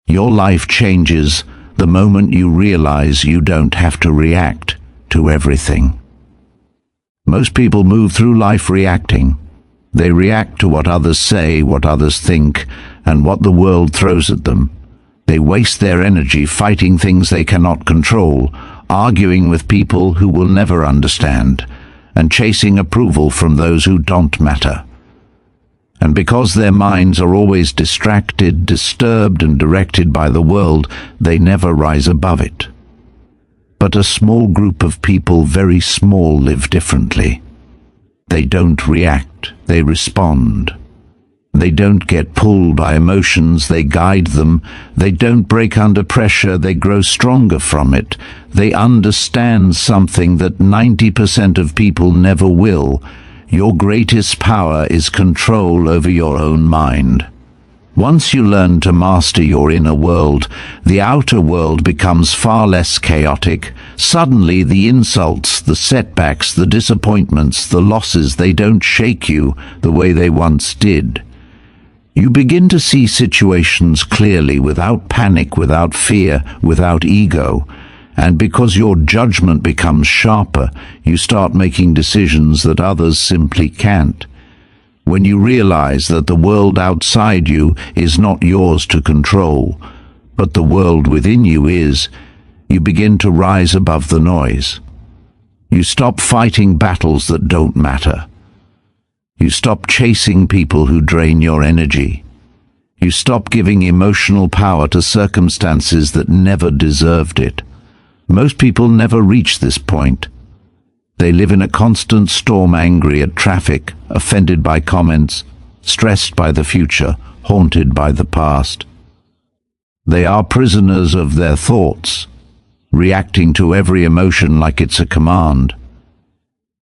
Your life changes the moment you realize you don't have to react to everything. Most people move through life reacting. They react to what others say, what others think, and what the world throws at them. They waste their energy fighting things they cannot control, arguing with people who will never understand, and chasing approval from those who don't matter. And because their minds are always distracted, disturbed, and directed by the world, they never rise above it. But a small group of people, very small, live differently. They don't react, they respond. They don't get pulled by emotions, they guide them. They don't break under pressure, they grow stronger from it. They understand something that 90% of people never will. Your greatest power is control over your own mind. Once you learn to master your inner world, the outer world becomes far less chaotic. Suddenly the insults, the setbacks, the disappointments, the losses, they don't shake you the way they once did. You begin to see situations clearly, without panic, without fear, without ego. And because your judgment becomes sharper, you start making decisions that others simply can't. When you realize that the world outside you is not yours to control, but the world within you is, you begin to rise above the noise. You stop fighting battles that don't matter. You stop chasing people who drain your energy. You stop giving emotional power to circumstances that never deserved it. Most people never reach this point. They live in a constant storm, angry at traffic, offended by comments, stressed by the future, haunted by the past. They are prisoners of their thoughts, reacting to every emotion like it's a command.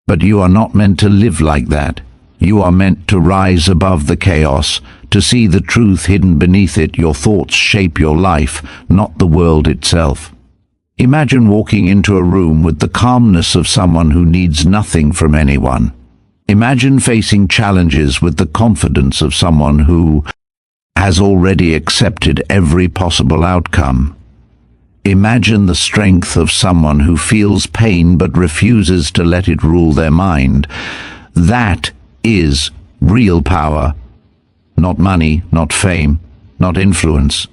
But you are not meant to live like that. You are meant to rise above the chaos, to see the truth hidden beneath it. Your thoughts shape your life, not the world itself. Imagine walking into a room with the calmness of someone who needs nothing from anyone. Imagine facing challenges with the confidence of someone who has already accepted every possible outcome. Imagine the strength of someone who feels pain but refuses to let it rule their mind. That is real power. Not money, not fame, not influence.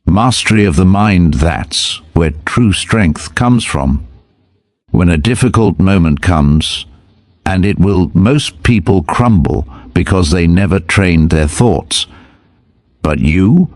Mastery of the mind, that's where true strength comes from. When a difficult moment comes, and it will, most people crumble because they never trained their thoughts. But you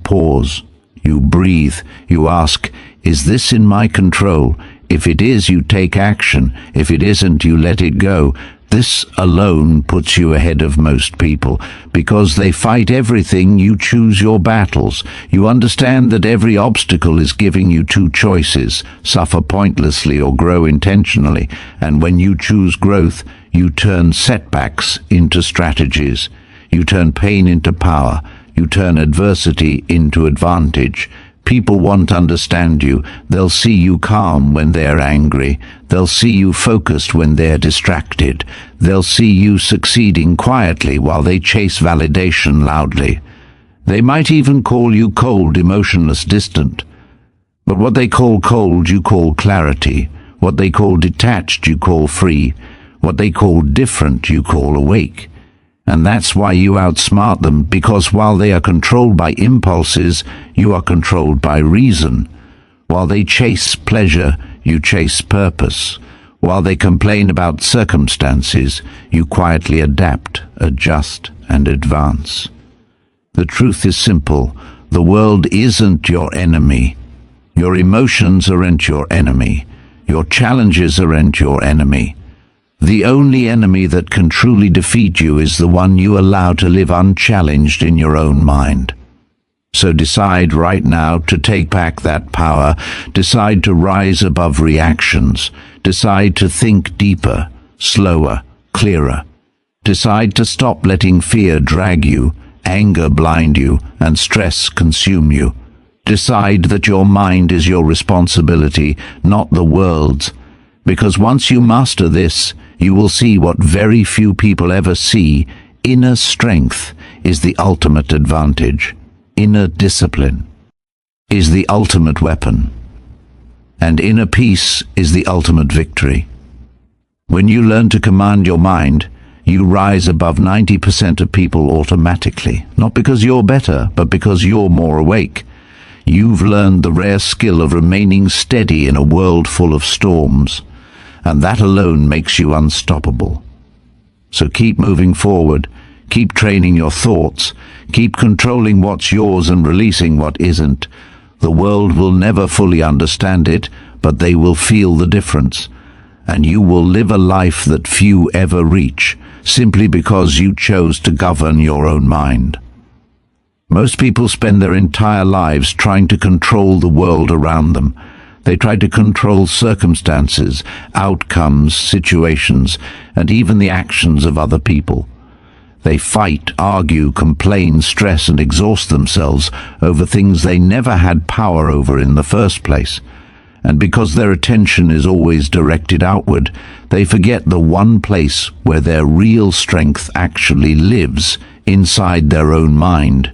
pause, you breathe, you ask, is this in my control? If it is, you take action. If it isn't, you let it go. This alone puts you ahead of most people. Because they fight everything, you choose your battles. You understand that every obstacle is giving you two choices: suffer pointlessly or grow intentionally. And when you choose growth, you turn setbacks into strategies. You turn pain into power. You turn adversity into advantage. People won't understand you. They'll see you calm when they're angry. They'll see you focused when they're distracted. They'll see you succeeding quietly while they chase validation loudly. They might even call you cold, emotionless, distant. But what they call cold, you call clarity. What they call detached, you call free. What they call different, you call awake. And that's why you outsmart them, because while they are controlled by impulses, you are controlled by reason. While they chase pleasure, you chase purpose. While they complain about circumstances, you quietly adapt, adjust, and advance. The truth is simple. The world isn't your enemy. Your emotions aren't your enemy. Your challenges aren't your enemy. The only enemy that can truly defeat you is the one you allow to live unchallenged in your own mind. So decide right now to take back that power. Decide to rise above reactions. Decide to think deeper, slower, clearer. Decide to stop letting fear drag you, anger blind you, and stress consume you. Decide that your mind is your responsibility, not the world's. Because once you master this, you will see what very few people ever see. Inner strength is the ultimate advantage. Inner discipline. is the ultimate weapon, and inner peace is the ultimate victory. When you learn to command your mind, you rise above 90% of people automatically, not because you're better, but because you're more awake. You've learned the rare skill of remaining steady in a world full of storms, and that alone makes you unstoppable. So keep moving forward, keep training your thoughts, keep controlling what's yours and releasing what isn't. The world will never fully understand it, but they will feel the difference, and you will live a life that few ever reach, simply because you chose to govern your own mind. Most people spend their entire lives trying to control the world around them. They try to control circumstances, outcomes, situations, and even the actions of other people. They fight, argue, complain, stress, and exhaust themselves over things they never had power over in the first place. And because their attention is always directed outward, they forget the one place where their real strength actually lives, inside their own mind.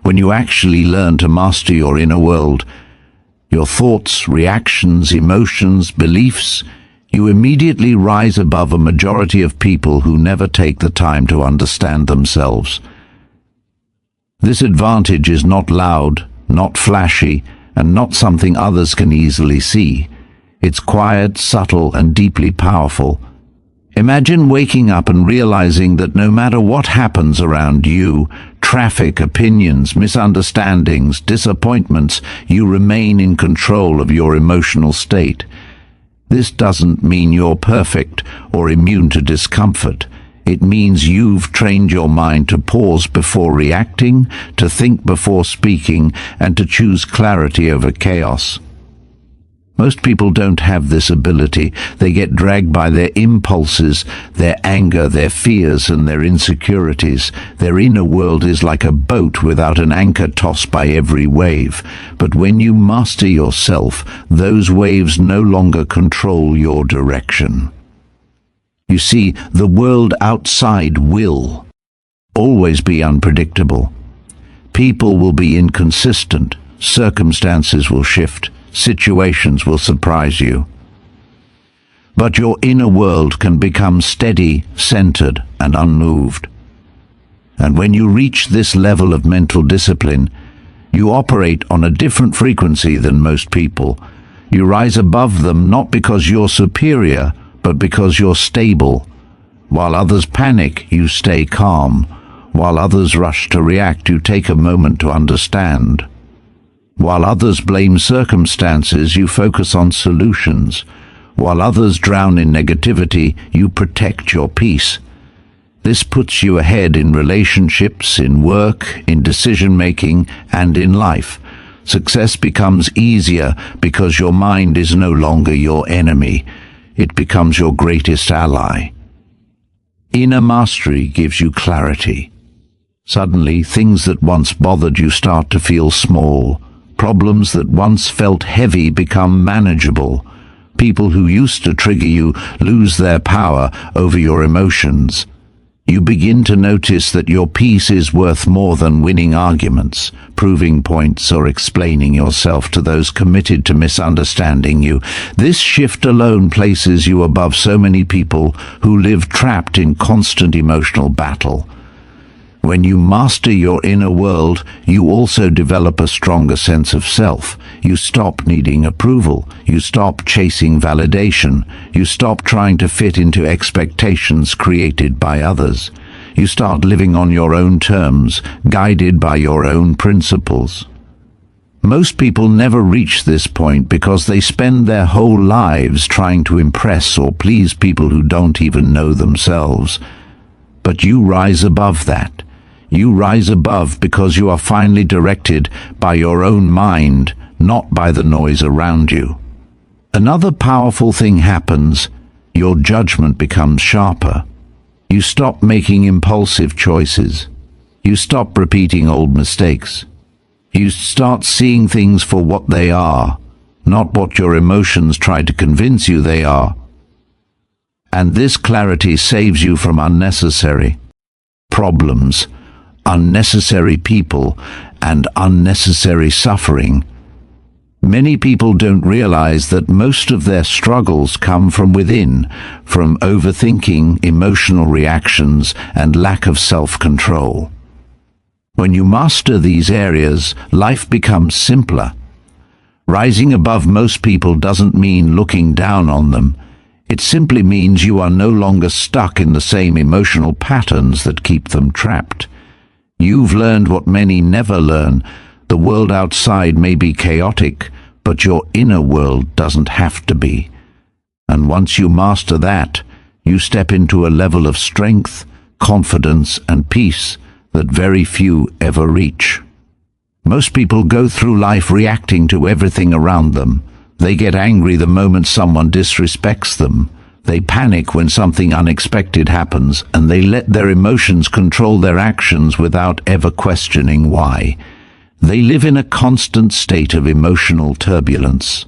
When you actually learn to master your inner world, your thoughts, reactions, emotions, beliefs, you immediately rise above a majority of people who never take the time to understand themselves. This advantage is not loud, not flashy, and not something others can easily see. It's quiet, subtle, and deeply powerful. Imagine waking up and realizing that no matter what happens around you, traffic, opinions, misunderstandings, disappointments, you remain in control of your emotional state. This doesn't mean you're perfect or immune to discomfort. It means you've trained your mind to pause before reacting, to think before speaking, and to choose clarity over chaos. Most people don't have this ability. They get dragged by their impulses, their anger, their fears, and their insecurities. Their inner world is like a boat without an anchor, tossed by every wave. But when you master yourself, those waves no longer control your direction. You see, the world outside will always be unpredictable. People will be inconsistent. Circumstances will shift. Situations will surprise you. But your inner world can become steady, centered, and unmoved. And when you reach this level of mental discipline, you operate on a different frequency than most people. You rise above them not because you're superior, but because you're stable. While others panic, you stay calm. While others rush to react, you take a moment to understand. While others blame circumstances, you focus on solutions. While others drown in negativity, you protect your peace. This puts you ahead in relationships, in work, in decision-making, and in life. Success becomes easier because your mind is no longer your enemy. It becomes your greatest ally. Inner mastery gives you clarity. Suddenly, things that once bothered you start to feel small. Problems that once felt heavy become manageable. People who used to trigger you lose their power over your emotions. You begin to notice that your peace is worth more than winning arguments, proving points, or explaining yourself to those committed to misunderstanding you. This shift alone places you above so many people who live trapped in constant emotional battle. When you master your inner world, you also develop a stronger sense of self. You stop needing approval. You stop chasing validation. You stop trying to fit into expectations created by others. You start living on your own terms, guided by your own principles. Most people never reach this point because they spend their whole lives trying to impress or please people who don't even know themselves. But you rise above that. You rise above because you are finally directed by your own mind, not by the noise around you. Another powerful thing happens. Your judgment becomes sharper. You stop making impulsive choices. You stop repeating old mistakes. You start seeing things for what they are, not what your emotions try to convince you they are. And this clarity saves you from unnecessary problems, unnecessary people, and unnecessary suffering. Many people don't realize that most of their struggles come from within, from overthinking, emotional reactions, and lack of self-control. When you master these areas, life becomes simpler. Rising above most people doesn't mean looking down on them. It simply means you are no longer stuck in the same emotional patterns that keep them trapped. You've learned what many never learn. The world outside may be chaotic, but your inner world doesn't have to be. And once you master that, you step into a level of strength, confidence, and peace that very few ever reach. Most people go through life reacting to everything around them. They get angry the moment someone disrespects them. They panic when something unexpected happens, and they let their emotions control their actions without ever questioning why. They live in a constant state of emotional turbulence,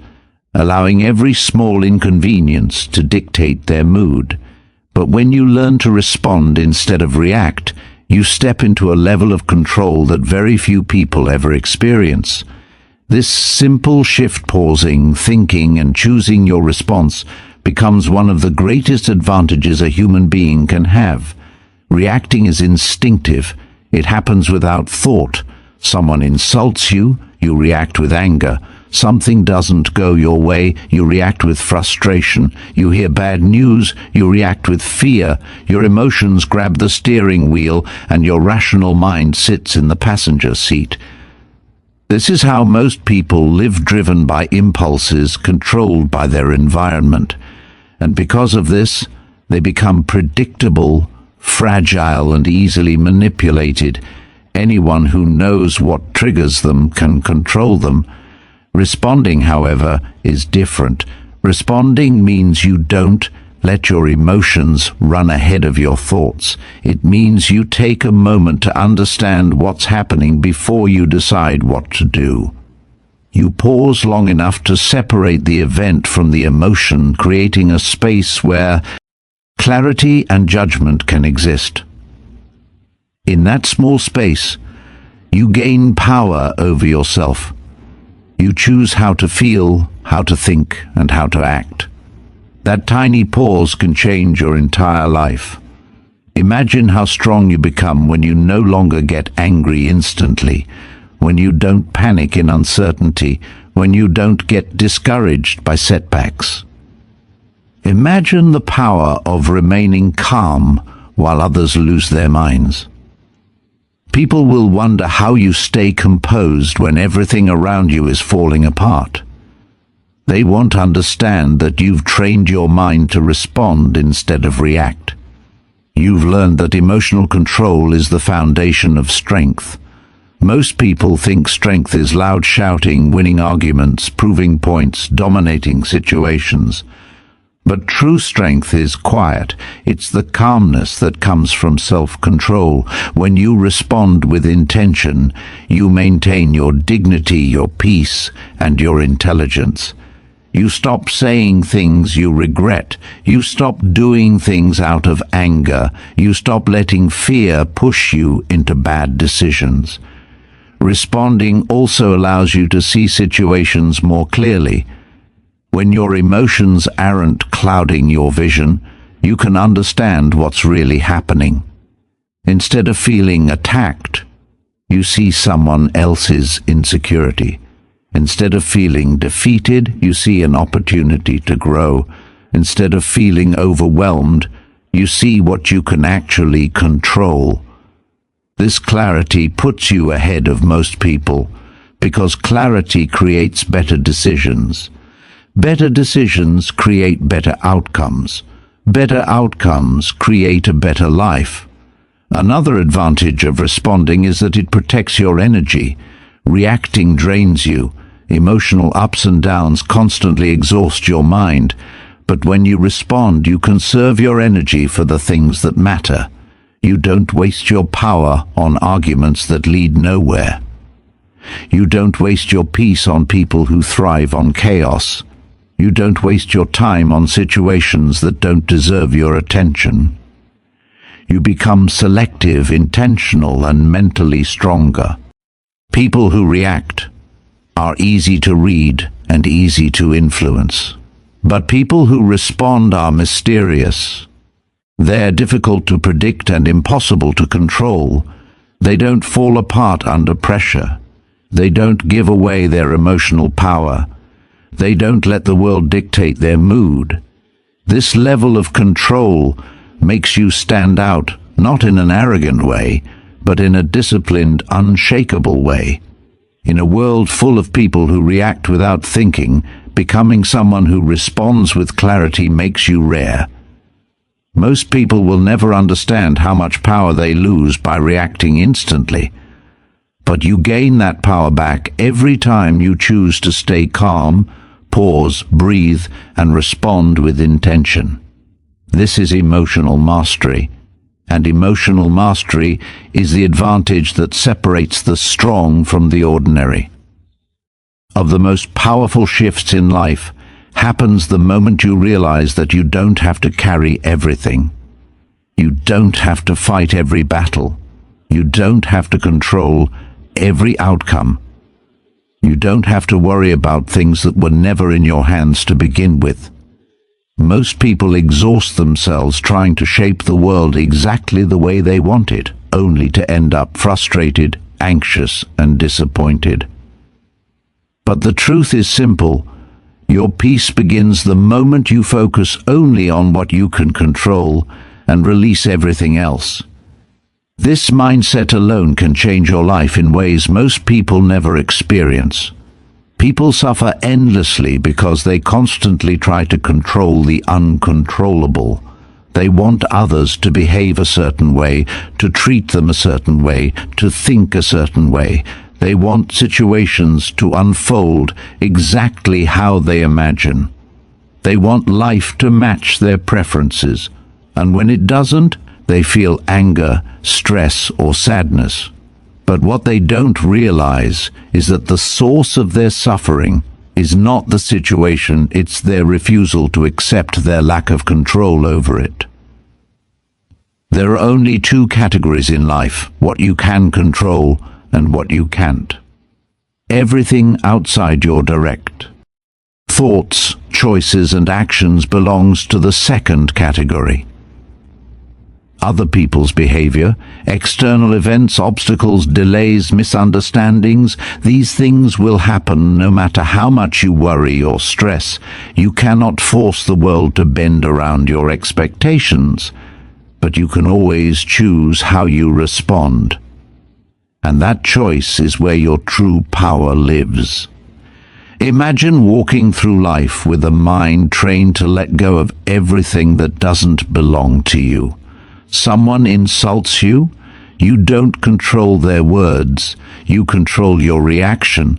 allowing every small inconvenience to dictate their mood. But when you learn to respond instead of react, you step into a level of control that very few people ever experience. This simple shift, pausing, thinking, and choosing your response, becomes one of the greatest advantages a human being can have. Reacting is instinctive. It happens without thought. Someone insults you, you react with anger. Something doesn't go your way, you react with frustration. You hear bad news, you react with fear. Your emotions grab the steering wheel, and your rational mind sits in the passenger seat. This is how most people live, driven by impulses, controlled by their environment. And because of this, they become predictable, fragile, and easily manipulated. Anyone who knows what triggers them can control them. Responding, however, is different. Responding means you don't let your emotions run ahead of your thoughts. It means you take a moment to understand what's happening before you decide what to do. You pause long enough to separate the event from the emotion, creating a space where clarity and judgment can exist. In that small space, you gain power over yourself. You choose how to feel, how to think, and how to act. That tiny pause can change your entire life. Imagine how strong you become when you no longer get angry instantly, when you don't panic in uncertainty, when you don't get discouraged by setbacks. Imagine the power of remaining calm while others lose their minds. People will wonder how you stay composed when everything around you is falling apart. They won't understand that you've trained your mind to respond instead of react. You've learned that emotional control is the foundation of strength. Most people think strength is loud shouting, winning arguments, proving points, dominating situations. But true strength is quiet. It's the calmness that comes from self-control. When you respond with intention, you maintain your dignity, your peace, and your intelligence. You stop saying things you regret. You stop doing things out of anger. You stop letting fear push you into bad decisions. Responding also allows you to see situations more clearly. When your emotions aren't clouding your vision, you can understand what's really happening. Instead of feeling attacked, you see someone else's insecurity. Instead of feeling defeated, you see an opportunity to grow. Instead of feeling overwhelmed, you see what you can actually control. This clarity puts you ahead of most people, because clarity creates better decisions. Better decisions create better outcomes. Better outcomes create a better life. Another advantage of responding is that it protects your energy. Reacting drains you. Emotional ups and downs constantly exhaust your mind. But when you respond, you conserve your energy for the things that matter. You don't waste your power on arguments that lead nowhere. You don't waste your peace on people who thrive on chaos. You don't waste your time on situations that don't deserve your attention. You become selective, intentional, and mentally stronger. People who react are easy to read and easy to influence. But people who respond are mysterious. They're difficult to predict and impossible to control. They don't fall apart under pressure. They don't give away their emotional power. They don't let the world dictate their mood. This level of control makes you stand out, not in an arrogant way, but in a disciplined, unshakable way. In a world full of people who react without thinking, becoming someone who responds with clarity makes you rare. Most people will never understand how much power they lose by reacting instantly. But you gain that power back every time you choose to stay calm, pause, breathe, and respond with intention. This is emotional mastery. And emotional mastery is the advantage that separates the strong from the ordinary. Of the most powerful shifts in life happens the moment you realize that you don't have to carry everything. You don't have to fight every battle. You don't have to control every outcome. You don't have to worry about things that were never in your hands to begin with. Most people exhaust themselves trying to shape the world exactly the way they want it, only to end up frustrated, anxious, and disappointed. But the truth is simple. Your peace begins the moment you focus only on what you can control and release everything else. This mindset alone can change your life in ways most people never experience. People suffer endlessly because they constantly try to control the uncontrollable. They want others to behave a certain way, to treat them a certain way, to think a certain way. They want situations to unfold exactly how they imagine. They want life to match their preferences, and when it doesn't, they feel anger, stress, or sadness. But what they don't realize is that the source of their suffering is not the situation, it's their refusal to accept their lack of control over it. There are only two categories in life: what you can control and what you can't. Everything outside your direct thoughts, choices, and actions belongs to the second category. Other people's behavior, external events, obstacles, delays, misunderstandings, these things will happen no matter how much you worry or stress. You cannot force the world to bend around your expectations, but you can always choose how you respond. And that choice is where your true power lives. Imagine walking through life with a mind trained to let go of everything that doesn't belong to you. Someone insults you, you don't control their words, you control your reaction.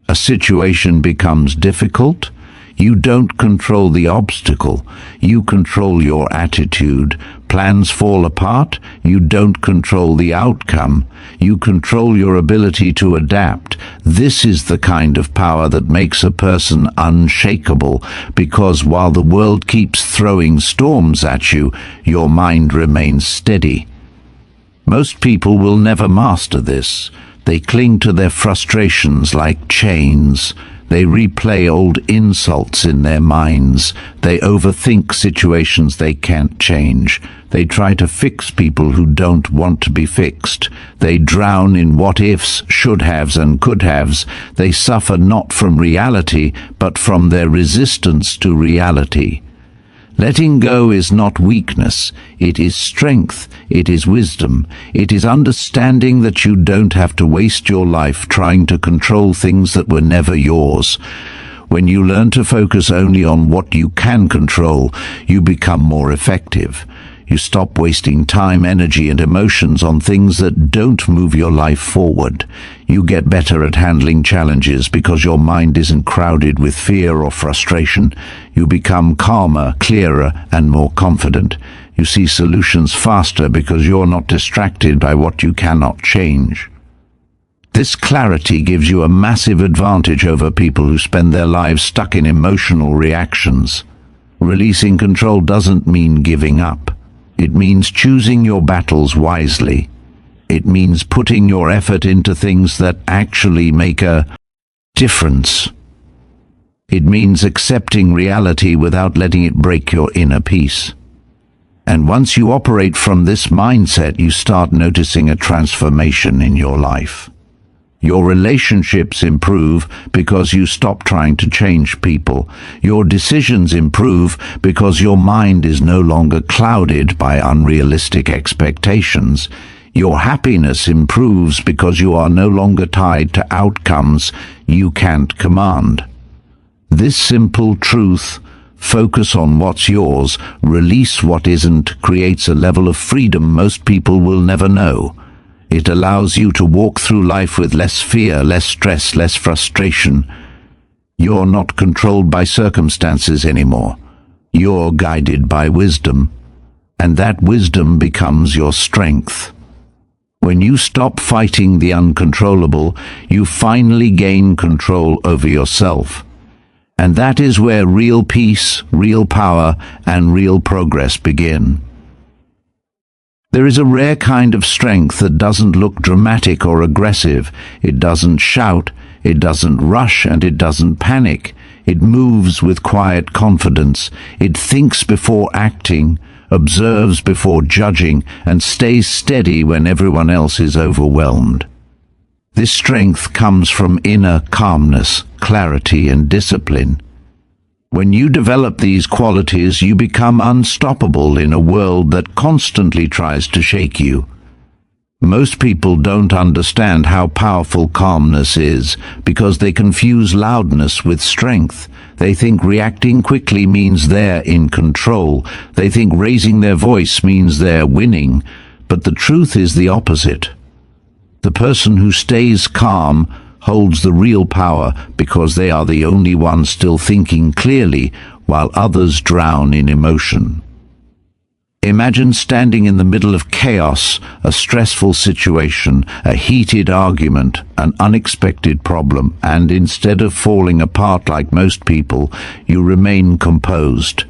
A situation becomes difficult, you don't control the obstacle, you control your attitude. Plans fall apart, you don't control the outcome, you control your ability to adapt. This is the kind of power that makes a person unshakable, because while the world keeps throwing storms at you, your mind remains steady. Most people will never master this. They cling to their frustrations like chains. They replay old insults in their minds. They overthink situations they can't change. They try to fix people who don't want to be fixed. They drown in what-ifs, should-haves, and could-haves. They suffer not from reality, but from their resistance to reality. Letting go is not weakness, it is strength, it is wisdom, it is understanding that you don't have to waste your life trying to control things that were never yours. When you learn to focus only on what you can control, you become more effective. You stop wasting time, energy, and emotions on things that don't move your life forward. You get better at handling challenges because your mind isn't crowded with fear or frustration. You become calmer, clearer, and more confident. You see solutions faster because you're not distracted by what you cannot change. This clarity gives you a massive advantage over people who spend their lives stuck in emotional reactions. Releasing control doesn't mean giving up. It means choosing your battles wisely. It means putting your effort into things that actually make a difference. It means accepting reality without letting it break your inner peace. And once you operate from this mindset, you start noticing a transformation in your life. Your relationships improve because you stop trying to change people. Your decisions improve because your mind is no longer clouded by unrealistic expectations. Your happiness improves because you are no longer tied to outcomes you can't command. This simple truth, focus on what's yours, release what isn't, creates a level of freedom most people will never know. It allows you to walk through life with less fear, less stress, less frustration. You're not controlled by circumstances anymore. You're guided by wisdom, and that wisdom becomes your strength. When you stop fighting the uncontrollable, you finally gain control over yourself. And that is where real peace, real power, and real progress begin. There is a rare kind of strength that doesn't look dramatic or aggressive. It doesn't shout, it doesn't rush, and it doesn't panic. It moves with quiet confidence. It thinks before acting, observes before judging, and stays steady when everyone else is overwhelmed. This strength comes from inner calmness, clarity, and discipline. When you develop these qualities, you become unstoppable in a world that constantly tries to shake you. Most people don't understand how powerful calmness is because they confuse loudness with strength. They think reacting quickly means they're in control. They think raising their voice means they're winning. But the truth is the opposite. The person who stays calm holds the real power because they are the only ones still thinking clearly while others drown in emotion. Imagine standing in the middle of chaos, a stressful situation, a heated argument, an unexpected problem, and instead of falling apart like most people, you remain composed.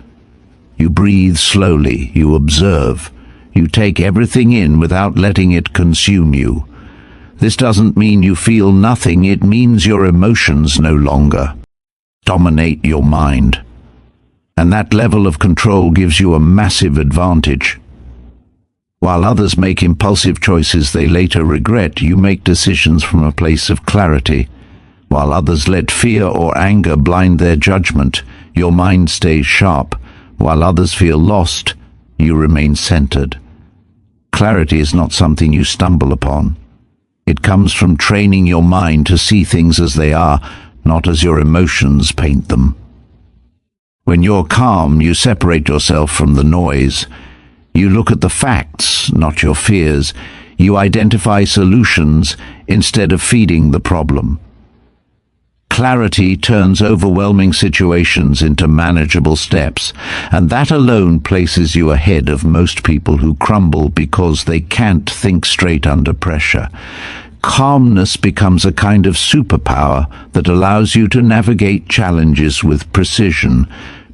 You breathe slowly, you observe, you take everything in without letting it consume you. This doesn't mean you feel nothing, it means your emotions no longer dominate your mind. And that level of control gives you a massive advantage. While others make impulsive choices they later regret, you make decisions from a place of clarity. While others let fear or anger blind their judgment, your mind stays sharp. While others feel lost, you remain centered. Clarity is not something you stumble upon. It comes from training your mind to see things as they are, not as your emotions paint them. When you're calm, you separate yourself from the noise. You look at the facts, not your fears. You identify solutions instead of feeding the problem. Clarity turns overwhelming situations into manageable steps, and that alone places you ahead of most people who crumble because they can't think straight under pressure. Calmness becomes a kind of superpower that allows you to navigate challenges with precision.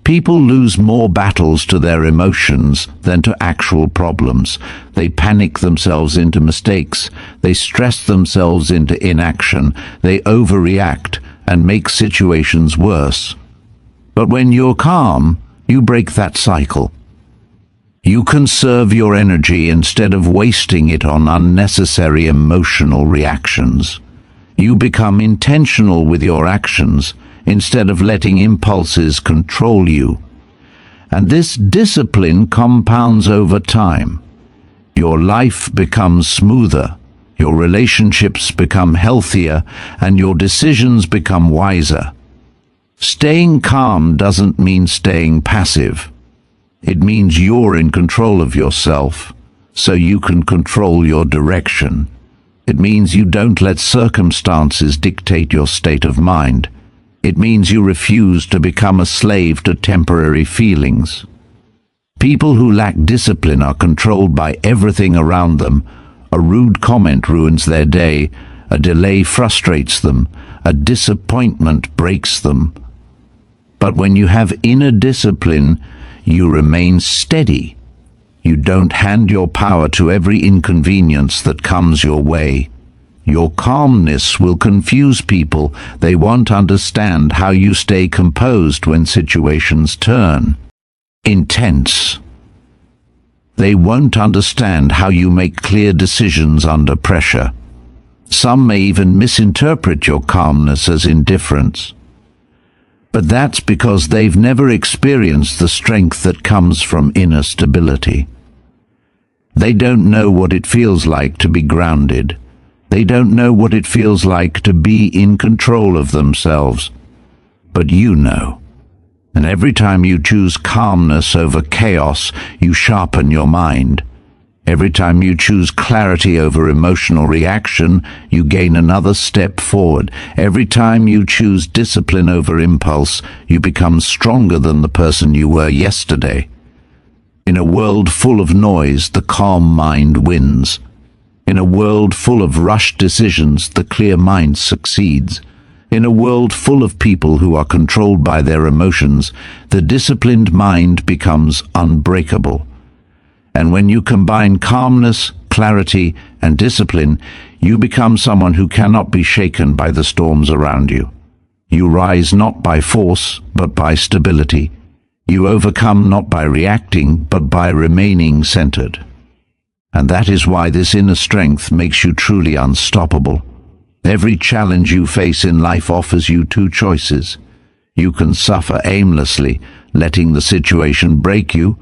People lose more battles to their emotions than to actual problems. They panic themselves into mistakes. They stress themselves into inaction. They overreact and make situations worse. But when you're calm, you break that cycle. You conserve your energy instead of wasting it on unnecessary emotional reactions. You become intentional with your actions instead of letting impulses control you. And this discipline compounds over time. Your life becomes smoother, your relationships become healthier, and your decisions become wiser. Staying calm doesn't mean staying passive. It means you're in control of yourself, so you can control your direction. It means you don't let circumstances dictate your state of mind. It means you refuse to become a slave to temporary feelings. People who lack discipline are controlled by everything around them. A rude comment ruins their day. A delay frustrates them. A disappointment breaks them. But when you have inner discipline, you remain steady. You don't hand your power to every inconvenience that comes your way. Your calmness will confuse people. They won't understand how you stay composed when situations turn intense. They won't understand how you make clear decisions under pressure. Some may even misinterpret your calmness as indifference. But that's because they've never experienced the strength that comes from inner stability. They don't know what it feels like to be grounded. They don't know what it feels like to be in control of themselves. But you know. And every time you choose calmness over chaos, you sharpen your mind. Every time you choose clarity over emotional reaction, you gain another step forward. Every time you choose discipline over impulse, you become stronger than the person you were yesterday. In a world full of noise, the calm mind wins. In a world full of rushed decisions, the clear mind succeeds. In a world full of people who are controlled by their emotions, the disciplined mind becomes unbreakable. And when you combine calmness, clarity, and discipline, you become someone who cannot be shaken by the storms around you. You rise not by force, but by stability. You overcome not by reacting, but by remaining centered. And that is why this inner strength makes you truly unstoppable. Every challenge you face in life offers you two choices. You can suffer aimlessly, letting the situation break you,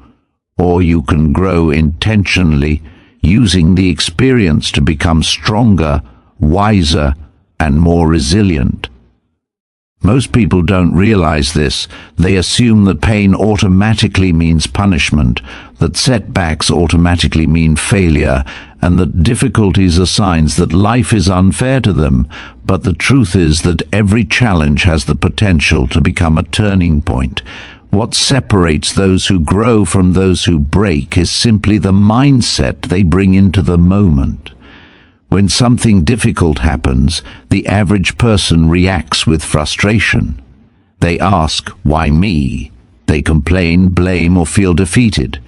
or you can grow intentionally, using the experience to become stronger, wiser, and more resilient. Most people don't realize this. They assume that pain automatically means punishment, that setbacks automatically mean failure, and that difficulties are signs that life is unfair to them. But the truth is that every challenge has the potential to become a turning point. What separates those who grow from those who break is simply the mindset they bring into the moment. When something difficult happens, the average person reacts with frustration. They ask, "Why me?" They complain, blame, or feel defeated.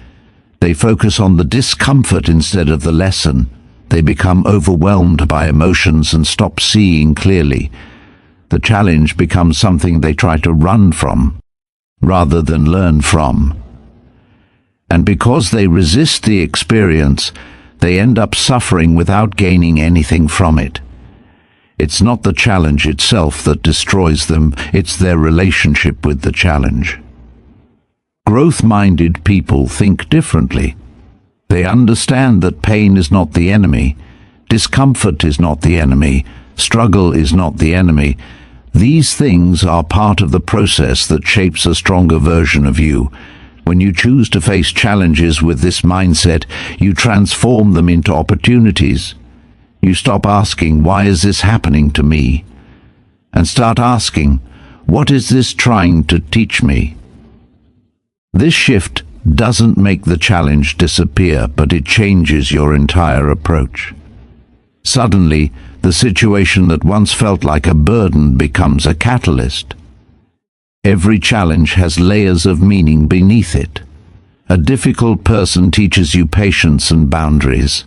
They focus on the discomfort instead of the lesson. They become overwhelmed by emotions and stop seeing clearly. The challenge becomes something they try to run from, rather than learn from. And because they resist the experience, they end up suffering without gaining anything from it. It's not the challenge itself that destroys them, it's their relationship with the challenge. Growth-minded people think differently. They understand that pain is not the enemy, discomfort is not the enemy, struggle is not the enemy. These things are part of the process that shapes a stronger version of you. When you choose to face challenges with this mindset, you transform them into opportunities. You stop asking, "Why is this happening to me?" and start asking, "What is this trying to teach me?" This shift doesn't make the challenge disappear, but it changes your entire approach. Suddenly, the situation that once felt like a burden becomes a catalyst. Every challenge has layers of meaning beneath it. A difficult person teaches you patience and boundaries.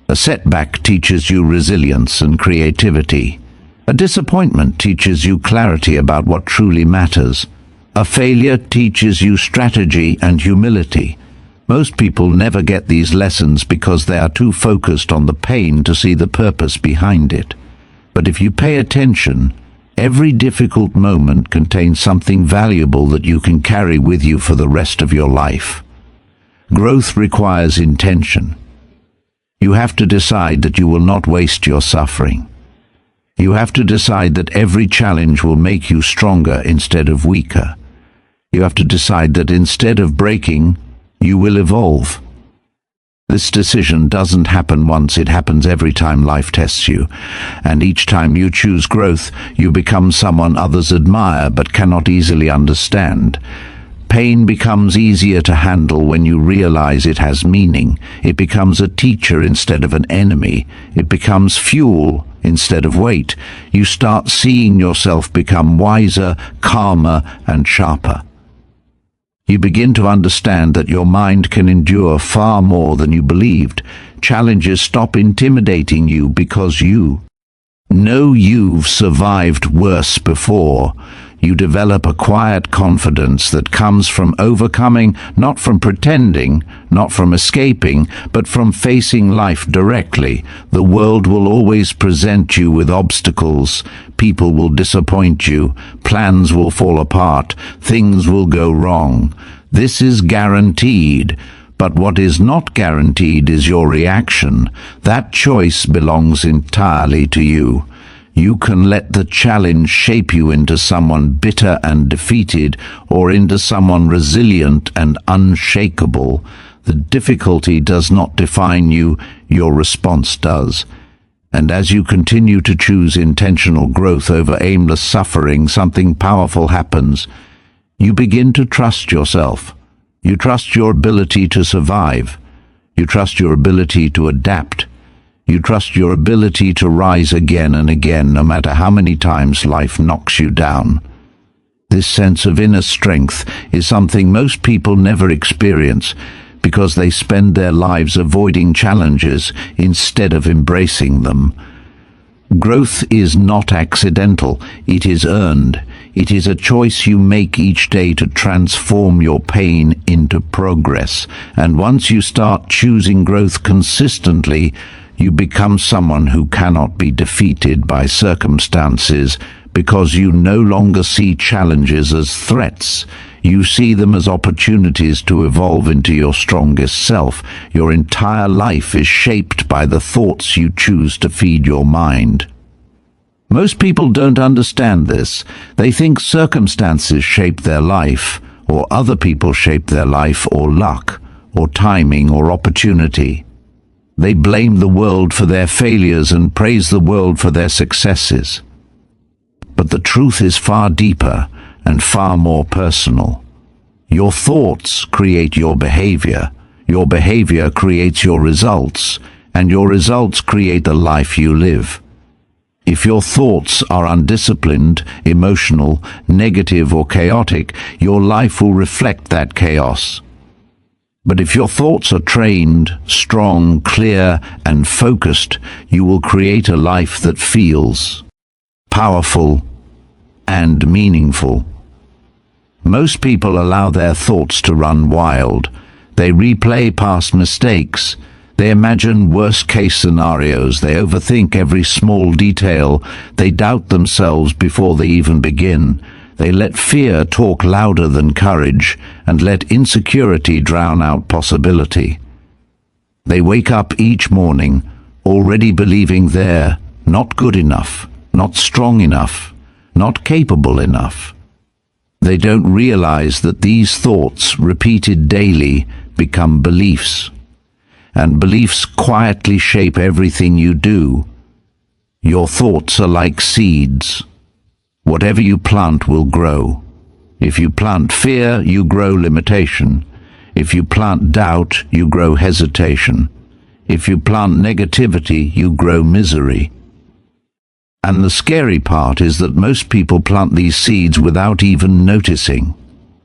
A setback teaches you resilience and creativity. A disappointment teaches you clarity about what truly matters. A failure teaches you strategy and humility. Most people never get these lessons because they are too focused on the pain to see the purpose behind it. But if you pay attention, every difficult moment contains something valuable that you can carry with you for the rest of your life. Growth requires intention. You have to decide that you will not waste your suffering. You have to decide that every challenge will make you stronger instead of weaker. You have to decide that instead of breaking, you will evolve. This decision doesn't happen once, it happens every time life tests you. And each time you choose growth, you become someone others admire but cannot easily understand. Pain becomes easier to handle when you realize it has meaning. It becomes a teacher instead of an enemy. It becomes fuel instead of weight. You start seeing yourself become wiser, calmer, and sharper. You begin to understand that your mind can endure far more than you believed. Challenges stop intimidating you because you know you've survived worse before. You develop a quiet confidence that comes from overcoming, not from pretending, not from escaping, but from facing life directly. The world will always present you with obstacles. People will disappoint you. Plans will fall apart. Things will go wrong. This is guaranteed. But what is not guaranteed is your reaction. That choice belongs entirely to you. You can let the challenge shape you into someone bitter and defeated, or into someone resilient and unshakable. The difficulty does not define you, your response does. And as you continue to choose intentional growth over aimless suffering, something powerful happens. You begin to trust yourself. You trust your ability to survive. You trust your ability to adapt. You trust your ability to rise again and again, no matter how many times life knocks you down. This sense of inner strength is something most people never experience because they spend their lives avoiding challenges instead of embracing them. Growth is not accidental, it is earned. It is a choice you make each day to transform your pain into progress. And once you start choosing growth consistently, you become someone who cannot be defeated by circumstances because you no longer see challenges as threats. You see them as opportunities to evolve into your strongest self. Your entire life is shaped by the thoughts you choose to feed your mind. Most people don't understand this. They think circumstances shape their life, or other people shape their life, or luck, or timing, or opportunity. They blame the world for their failures and praise the world for their successes. But the truth is far deeper and far more personal. Your thoughts create your behavior creates your results, and your results create the life you live. If your thoughts are undisciplined, emotional, negative, or chaotic, your life will reflect that chaos. But if your thoughts are trained, strong, clear, and focused, you will create a life that feels powerful and meaningful. Most people allow their thoughts to run wild. They replay past mistakes. They imagine worst-case scenarios. They overthink every small detail. They doubt themselves before they even begin. They let fear talk louder than courage, and let insecurity drown out possibility. They wake up each morning already believing they're not good enough, not strong enough, not capable enough. They don't realize that these thoughts, repeated daily, become beliefs. And beliefs quietly shape everything you do. Your thoughts are like seeds. Whatever you plant will grow. If you plant fear, you grow limitation. If you plant doubt, you grow hesitation. If you plant negativity, you grow misery. And the scary part is that most people plant these seeds without even noticing.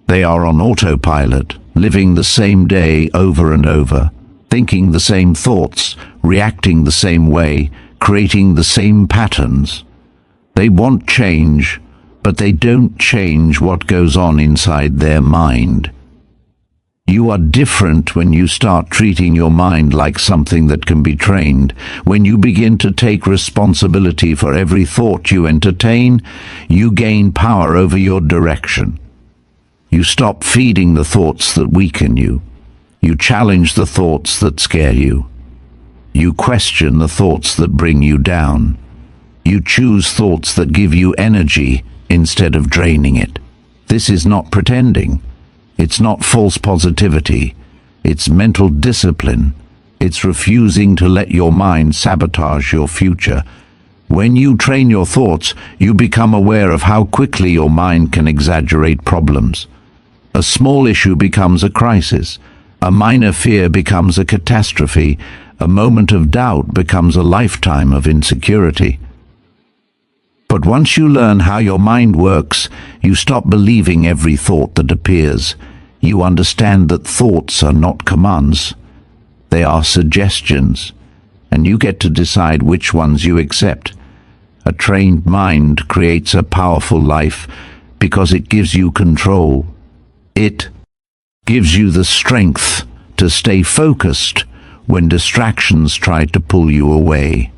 They are on autopilot, living the same day over and over, thinking the same thoughts, reacting the same way, creating the same patterns. They want change, but they don't change what goes on inside their mind. You are different when you start treating your mind like something that can be trained. When you begin to take responsibility for every thought you entertain, you gain power over your direction. You stop feeding the thoughts that weaken you. You challenge the thoughts that scare you. You question the thoughts that bring you down. You choose thoughts that give you energy instead of draining it. This is not pretending. It's not false positivity. It's mental discipline. It's refusing to let your mind sabotage your future. When you train your thoughts, you become aware of how quickly your mind can exaggerate problems. A small issue becomes a crisis. A minor fear becomes a catastrophe. A moment of doubt becomes a lifetime of insecurity. But once you learn how your mind works, you stop believing every thought that appears. You understand that thoughts are not commands. They are suggestions, and you get to decide which ones you accept. A trained mind creates a powerful life because it gives you control. It gives you the strength to stay focused when distractions try to pull you away.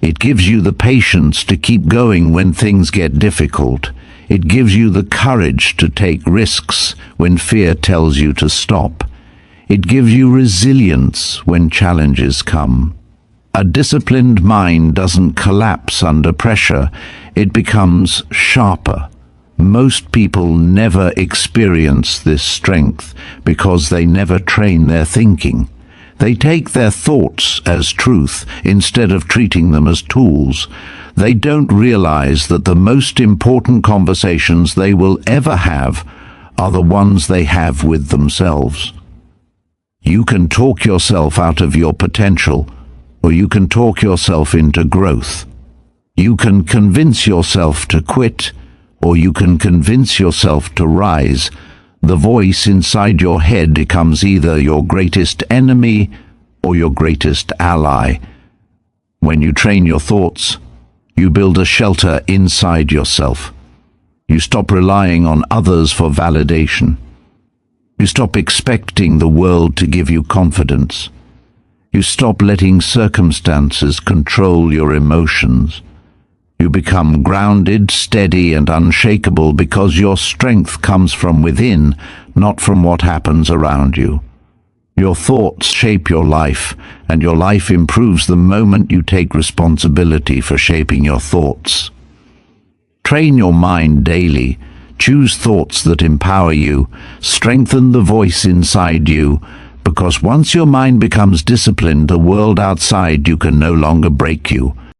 It gives you the patience to keep going when things get difficult. It gives you the courage to take risks when fear tells you to stop. It gives you resilience when challenges come. A disciplined mind doesn't collapse under pressure. It becomes sharper. Most people never experience this strength because they never train their thinking. They take their thoughts as truth instead of treating them as tools. They don't realize that the most important conversations they will ever have are the ones they have with themselves. You can talk yourself out of your potential, or you can talk yourself into growth. You can convince yourself to quit, or you can convince yourself to rise. The voice inside your head becomes either your greatest enemy or your greatest ally. When you train your thoughts, you build a shelter inside yourself. You stop relying on others for validation. You stop expecting the world to give you confidence. You stop letting circumstances control your emotions. You become grounded, steady, and unshakable because your strength comes from within, not from what happens around you. Your thoughts shape your life, and your life improves the moment you take responsibility for shaping your thoughts. Train your mind daily. Choose thoughts that empower you. Strengthen the voice inside you, because once your mind becomes disciplined, the world outside you can no longer break you.